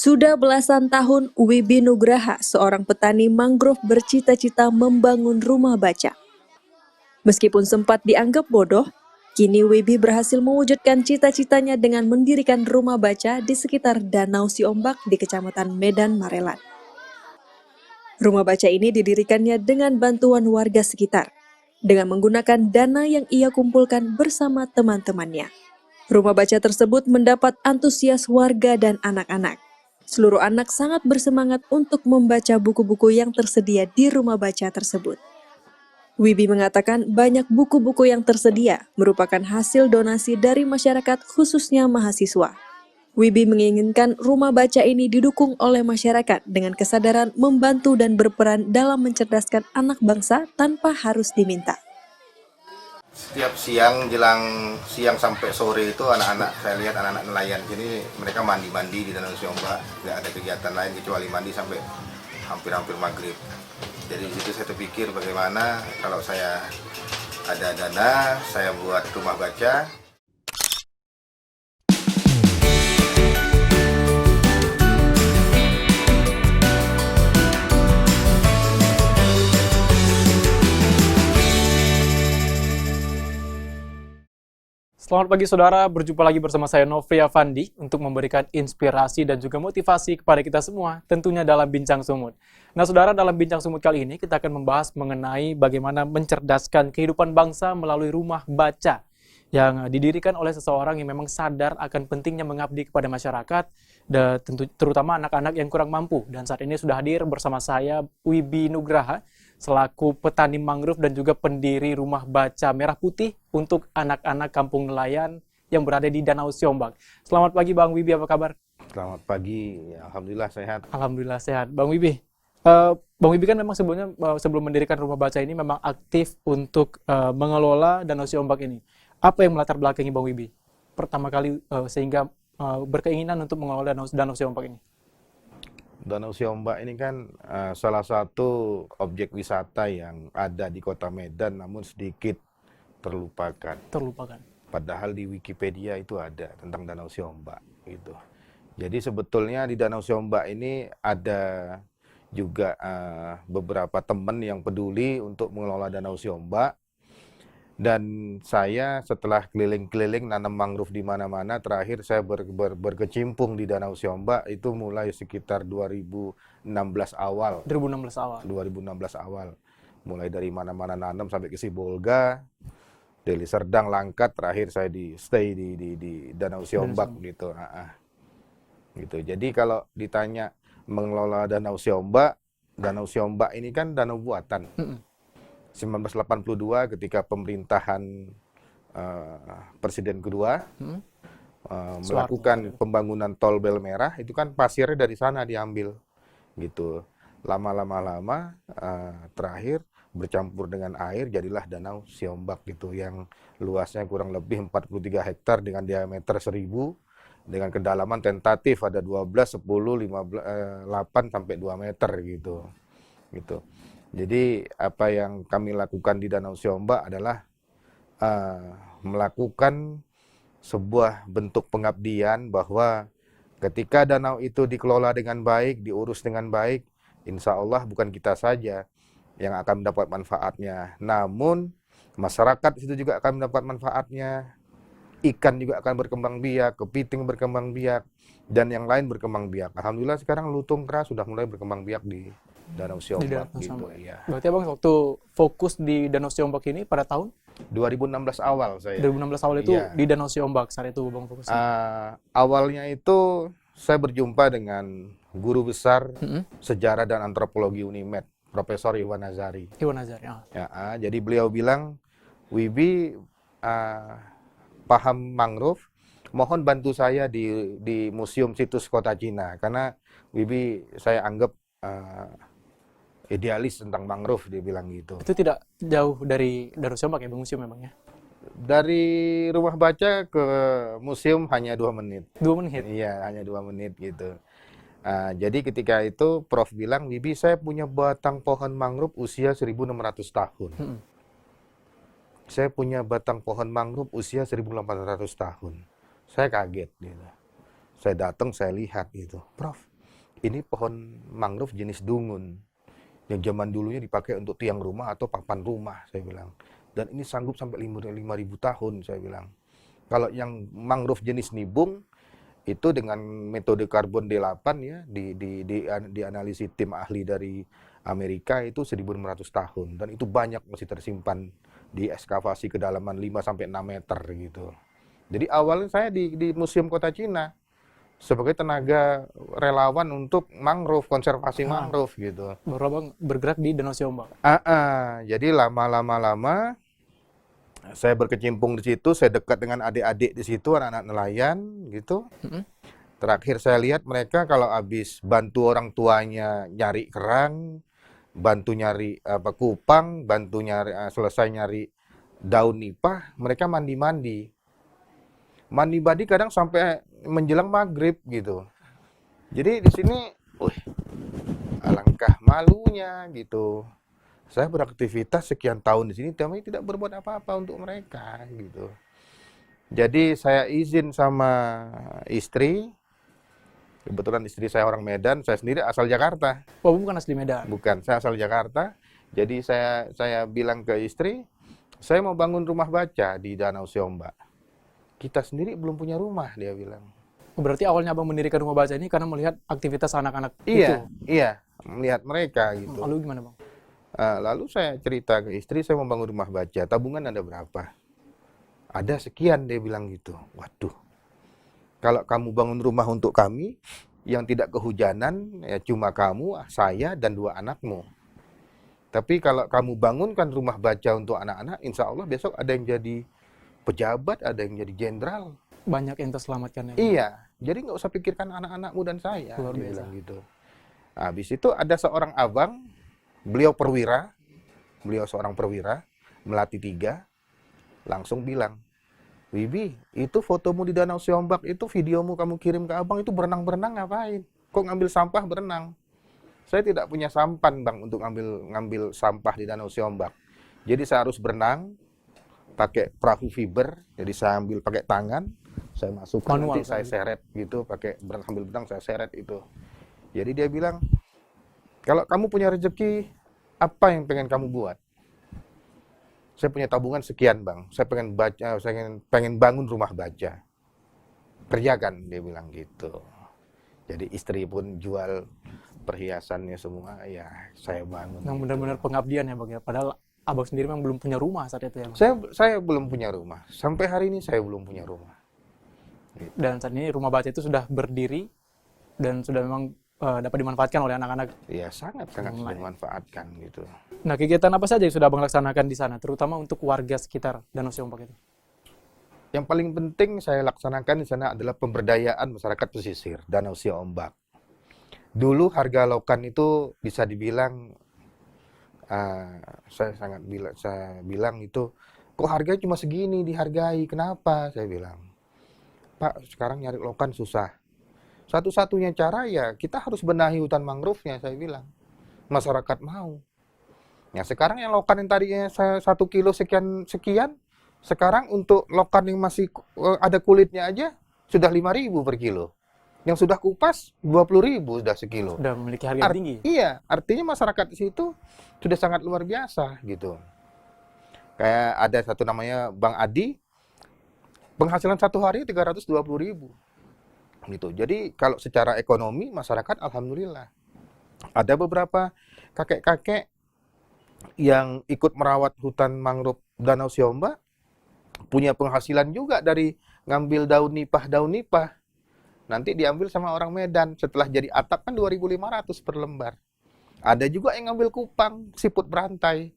Sudah belasan tahun, Wibi Nugraha, seorang petani mangrove bercita-cita membangun rumah baca. Meskipun sempat dianggap bodoh, kini Wibi berhasil mewujudkan cita-citanya dengan mendirikan rumah baca di sekitar Danau Siombak di Kecamatan Medan, Marelan. Rumah baca ini didirikannya dengan bantuan warga sekitar, dengan menggunakan dana yang ia kumpulkan bersama teman-temannya. Rumah baca tersebut mendapat antusias warga dan anak-anak. Seluruh anak sangat bersemangat untuk membaca buku-buku yang tersedia di rumah baca tersebut. Wibi mengatakan banyak buku-buku yang tersedia merupakan hasil donasi dari masyarakat khususnya mahasiswa. Wibi menginginkan rumah baca ini didukung oleh masyarakat dengan kesadaran membantu dan berperan dalam mencerdaskan anak bangsa tanpa harus diminta. Setiap siang jelang siang sampai sore itu anak-anak, saya lihat anak-anak nelayan sini mereka mandi-mandi di Danau Siombak, tidak ada kegiatan lain kecuali mandi sampai hampir-hampir maghrib. Jadi di situ saya terpikir bagaimana kalau saya ada dana, saya buat rumah baca. Selamat pagi saudara, berjumpa lagi bersama saya Novia Fandi untuk memberikan inspirasi dan juga motivasi kepada kita semua, tentunya dalam Bincang Sumut. Nah saudara, dalam Bincang Sumut kali ini kita akan membahas mengenai bagaimana mencerdaskan kehidupan bangsa melalui rumah baca yang didirikan oleh seseorang yang memang sadar akan pentingnya mengabdi kepada masyarakat, dan terutama anak-anak yang kurang mampu. Dan saat ini sudah hadir bersama saya Wibi Nugraha, selaku petani mangrove dan juga pendiri rumah baca Merah Putih untuk anak-anak kampung nelayan yang berada di Danau Siombak. Selamat pagi Bang Wibi, apa kabar? Selamat pagi, alhamdulillah sehat. Alhamdulillah sehat. Bang Wibi, Bang Wibi kan memang sebelumnya sebelum mendirikan rumah baca ini memang aktif untuk mengelola Danau Siombak ini. Apa yang melatar belakangi Bang Wibi pertama kali sehingga berkeinginan untuk mengelola Danau Siombak ini? Danau Siombak ini kan salah satu objek wisata yang ada di kota Medan namun sedikit terlupakan. Padahal di Wikipedia itu ada tentang Danau Siombak gitu. Jadi sebetulnya di Danau Siombak ini ada juga beberapa teman yang peduli untuk mengelola Danau Siombak. Dan saya setelah keliling-keliling nanam mangrove di mana-mana, terakhir saya berkecimpung di Danau Siombak itu mulai sekitar 2016 awal. 2016 awal. Mulai dari mana-mana nanam sampai ke Sibolga, Deli Serdang, Langkat, terakhir saya stay di Danau Siombak gitu. Gitu. Jadi kalau ditanya mengelola Danau Siombak ini kan danau buatan. 1982 ketika pemerintahan Presiden kedua melakukan pembangunan tol Bel Merah, itu kan pasirnya dari sana diambil gitu. Lama-lama terakhir bercampur dengan air jadilah Danau Siombak gitu, yang luasnya kurang lebih 43 hektar dengan diameter 1000 dengan kedalaman tentatif ada 12, 10, 15, 8 sampai 2 meter gitu. Jadi apa yang kami lakukan di Danau Siombak adalah melakukan sebuah bentuk pengabdian bahwa ketika danau itu dikelola dengan baik, diurus dengan baik, insya Allah bukan kita saja yang akan mendapat manfaatnya, namun masyarakat itu juga akan mendapat manfaatnya, ikan juga akan berkembang biak, kepiting berkembang biak, dan yang lain berkembang biak. Alhamdulillah sekarang lutung kera sudah mulai berkembang biak di Danau Siombak gitu ya. Berarti Abang waktu fokus di Danau Siombak ini pada tahun 2016 awal saya. 2016 awal itu di Danau Siombak saat itu Bang fokus. Awalnya itu saya berjumpa dengan guru besar sejarah dan antropologi Unimed, Profesor Iwan Nazari. Jadi beliau bilang, Wibi paham mangrove, mohon bantu saya di Museum Situs Kota Cina, karena Wibi saya anggap idealis tentang mangrove, dia bilang gitu. Itu tidak jauh dari Danau Siombak ya, Bang, museum memangnya? Dari rumah baca ke museum hanya 2 menit. 2 menit? Iya, hanya 2 menit gitu. Jadi ketika itu Prof bilang, Wibi saya punya batang pohon mangrove usia 1600 tahun. Saya punya batang pohon mangrove usia 1800 tahun. Saya kaget gitu. Saya datang, saya lihat gitu. Prof, ini pohon mangrove jenis dungun yang zaman dulunya dipakai untuk tiang rumah atau papan rumah, saya bilang. Dan ini sanggup sampai 5.000 tahun, saya bilang. Kalau yang mangrove jenis nibung, itu dengan metode karbon D8 ya, dianalisis tim ahli dari Amerika itu 1.500 tahun. Dan itu banyak masih tersimpan di ekskavasi kedalaman 5-6 meter gitu. Jadi awalnya saya di Museum Kota Cina sebagai tenaga relawan untuk mangrove, konservasi mangrove gitu. Baru Abang bergerak di Danau Siombak. Jadi lama-lama saya berkecimpung di situ, saya dekat dengan adik-adik di situ, anak-anak nelayan gitu. Terakhir saya lihat mereka kalau habis bantu orang tuanya nyari kerang, bantu nyari kupang, bantu nyari selesai nyari daun nipah, mereka mandi-mandi. Mandi-mandi kadang sampai menjelang maghrib gitu. Jadi di sini, alangkah malunya gitu. Saya beraktivitas sekian tahun di sini, tapi tidak berbuat apa-apa untuk mereka gitu. Jadi saya izin sama istri. Kebetulan istri saya orang Medan, saya sendiri asal Jakarta. Oh, bukan asli Medan? Bukan, saya asal Jakarta. Jadi saya bilang ke istri, saya mau bangun rumah baca di Danau Siombak. Kita sendiri belum punya rumah, dia bilang. Berarti awalnya Abang mendirikan rumah baca ini karena melihat aktivitas anak-anak Iya, itu? iya, melihat mereka gitu. Lalu gimana Bang? Lalu saya cerita ke istri, saya mau bangun rumah baca. Tabungan ada berapa? Ada sekian, dia bilang gitu. Waduh, kalau kamu bangun rumah untuk kami, yang tidak kehujanan, ya cuma kamu, saya, dan 2 anakmu. Tapi kalau kamu bangunkan rumah baca untuk anak-anak, insya Allah besok ada yang jadi pejabat, ada yang jadi jenderal. Banyak yang terselamatkan ya? Iya, jadi nggak usah pikirkan anak-anakmu dan saya. Luar Dia biasa. bilang gitu. Habis itu ada seorang abang, beliau seorang perwira, Melati 3, langsung bilang, Wibi, itu fotomu di Danau Siombak, itu videomu kamu kirim ke abang, itu berenang-berenang ngapain? Kok ngambil sampah berenang? Saya tidak punya sampan bang untuk ngambil sampah di Danau Siombak. Jadi saya harus berenang, pakai perahu fiber, jadi saya ambil pakai tangan, saya masukkan, Manual, nanti saya seret gitu, sambil benang saya seret itu. Jadi dia bilang, kalau kamu punya rezeki, apa yang pengen kamu buat? Saya punya tabungan sekian bang, saya pengen baca, saya pengen bangun rumah baca. Kerjakan, dia bilang gitu. Jadi istri pun jual perhiasannya semua, ya saya bangun. Yang gitu. benar-benar pengabdian ya Bang ya? Padahal Abang sendiri memang belum punya rumah saat itu ya Bang? Saya belum punya rumah. Sampai hari ini saya belum punya rumah. Dan saat ini rumah baca itu sudah berdiri dan sudah memang dapat dimanfaatkan oleh anak-anak. Ya sangat sudah dimanfaatkan gitu. Nah, kegiatan apa saja yang sudah Abang laksanakan di sana, terutama untuk warga sekitar Danau Siombak itu? Yang paling penting saya laksanakan di sana adalah pemberdayaan masyarakat pesisir Danau Siombak. Dulu harga lokan itu bisa dibilang, saya bilang itu, kok harganya cuma segini dihargai, kenapa? Saya bilang, Pak, sekarang nyari lokan susah. Satu-satunya cara ya kita harus benahi hutan mangrove-nya, saya bilang. Masyarakat mau. Ya sekarang yang lokan yang tadinya 1 kilo sekian, sekarang untuk lokan yang masih ada kulitnya aja sudah 5.000 per kilo. Yang sudah kupas 20.000 sudah sekilo. Sudah memiliki harga tinggi. Iya, artinya masyarakat di situ sudah sangat luar biasa gitu. Kayak ada satu namanya Bang Adi, penghasilan 1 hari 320.000 gitu. Jadi kalau secara ekonomi masyarakat alhamdulillah. Ada beberapa kakek-kakek yang ikut merawat hutan mangrove Danau Siombak punya penghasilan juga dari ngambil daun nipah. Nanti diambil sama orang Medan, setelah jadi atap kan 2.500 per lembar. Ada juga yang ngambil kupang, siput berantai.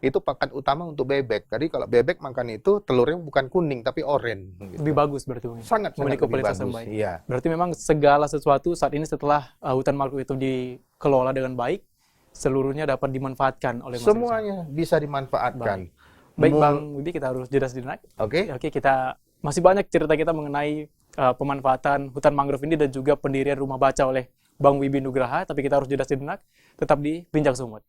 Itu pakan utama untuk bebek. Jadi kalau bebek makan itu telurnya bukan kuning tapi oranye. Gitu. Lebih bagus berarti Bang. Sangat memiliki lebih kualitas yang bagus. baik. Iya. Berarti memang segala sesuatu saat ini setelah hutan mangrove itu dikelola dengan baik, seluruhnya dapat dimanfaatkan oleh masyarakat. Semuanya bisa dimanfaatkan. Baik Bang Wibi, kita harus jeda sejenak. Oke. Oke, kita masih banyak cerita kita mengenai pemanfaatan hutan mangrove ini dan juga pendirian rumah baca oleh Bang Wibi Nugraha, tapi kita harus jeda sejenak. Tetap di Bincang Sumut.